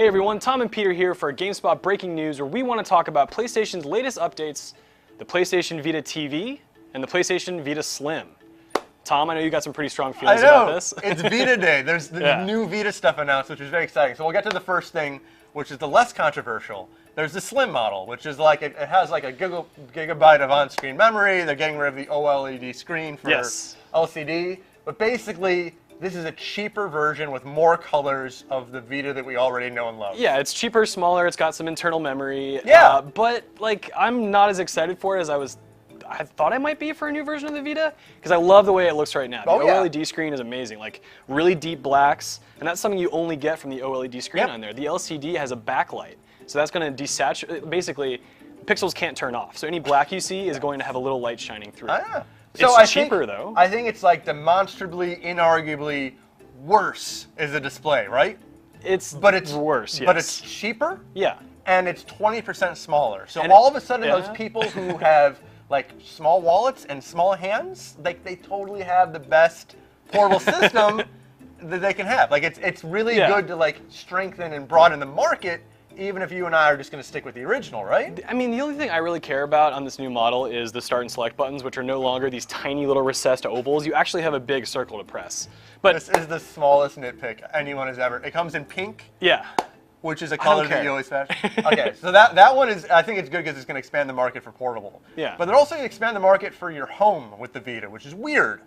Hey everyone, Tom and Peter here for GameSpot breaking news where we want to talk about PlayStation's latest updates, the PlayStation Vita TV and the PlayStation Vita Slim. Tom, I know you got some pretty strong feelings about this. It's Vita Day. There's new Vita stuff announced, which is very exciting. So we'll get to the first thing, which is the less controversial. There's the Slim model, which is like, it has like a gigabyte of on-screen memory. They're getting rid of the OLED screen for LCD. But basically, this is a cheaper version with more colors of the Vita that we already know and love. Yeah, it's cheaper, smaller, it's got some internal memory. Yeah. But like, I'm not as excited for it as I thought I might be for a new version of the Vita, because I love the way it looks right now. The OLED screen is amazing, like really deep blacks, and that's something you only get from the OLED screen on there. The LCD has a backlight, so that's going to desaturate, basically, pixels can't turn off, so any black you see is going to have a little light shining through. So it's cheaper though. I think it's like demonstrably, inarguably worse is the display, right? It's worse, yes. But it's cheaper? Yeah. And it's 20% smaller. So all of a sudden those people who have like small wallets and small hands, like they totally have the best portable system that they can have. Like it's really good to like strengthen and broaden the market, even if you and I are just going to stick with the original, right? I mean, the only thing I really care about on this new model is the start and select buttons, which are no longer these tiny little recessed ovals. You actually have a big circle to press. But this is the smallest nitpick anyone has ever. It comes in pink. Yeah. Which is a color that you always fashion. Okay, so that one is, I think it's good because it's going to expand the market for portable. Yeah. But they're also going to expand the market for your home with the Vita, which is weird.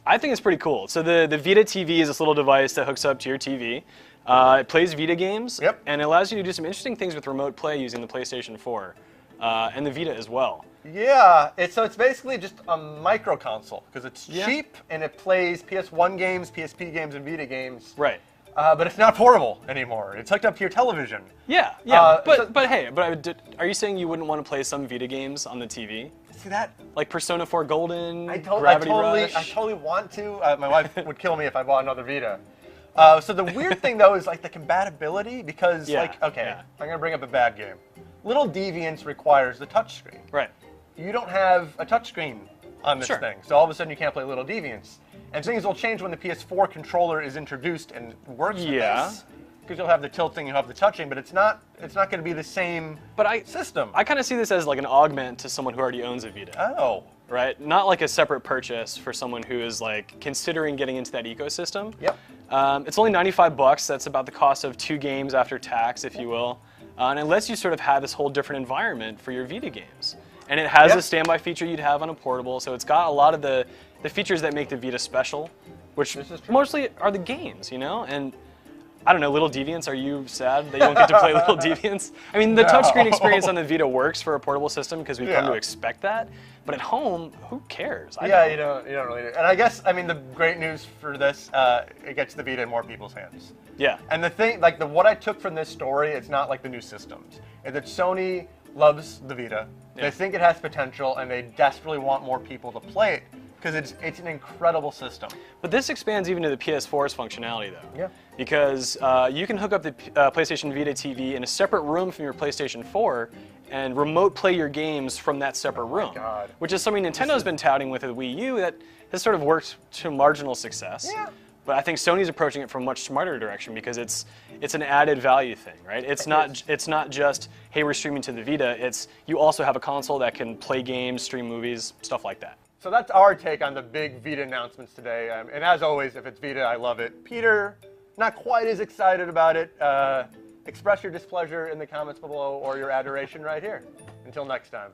I think it's pretty cool. So the Vita TV is this little device that hooks up to your TV. It plays Vita games, and it allows you to do some interesting things with remote play using the PlayStation 4 and the Vita as well. Yeah, so it's basically just a micro console because it's cheap and it plays PS1 games, PSP games, and Vita games. Right. But it's not portable anymore. It's hooked up to your television. Yeah. Are you saying you wouldn't want to play some Vita games on the TV? See that? Like Persona 4 Golden, I Gravity Rush? I totally want to. My wife would kill me if I bought another Vita. So the weird thing though is like the compatibility because I'm going to bring up a bad game. Little Deviants requires the touchscreen. Right. You don't have a touchscreen on this thing, so all of a sudden you can't play Little Deviants. And things will change when the PS4 controller is introduced and works with this. Because you'll have the tilting, you'll have the touching, but it's not going to be the same system. I kind of see this as like an augment to someone who already owns a Vita. Oh. Right? Not like a separate purchase for someone who is like considering getting into that ecosystem. Yep. It's only $95. That's about the cost of 2 games after tax, if you will. And it lets you sort of have this whole different environment for your Vita games. And it has a standby feature you'd have on a portable, so it's got a lot of the features that make the Vita special, which mostly are the games, you know? And I don't know, Little Deviants, are you sad that you won't get to play Little Deviants? I mean, the touchscreen experience on the Vita works for a portable system because we've come to expect that, but at home, who cares? You don't really do. And I guess, I mean, the great news for this, it gets the Vita in more people's hands. Yeah. And the thing, like what I took from this story, it's not like the new systems. It's that Sony loves the Vita. They think it has potential, and they desperately want more people to play it because it's an incredible system. But this expands even to the PS4's functionality, though. Yeah. Because you can hook up the PlayStation Vita TV in a separate room from your PlayStation 4 and remote play your games from that separate room. God. Which is something Nintendo's been touting with the Wii U that has sort of worked to marginal success. Yeah. But I think Sony's approaching it from a much smarter direction because it's an added value thing, right? It's not just, hey, we're streaming to the Vita. It's you also have a console that can play games, stream movies, stuff like that. So that's our take on the big Vita announcements today. And as always, if it's Vita, I love it. Peter, not quite as excited about it. Express your displeasure in the comments below or your adoration right here. Until next time.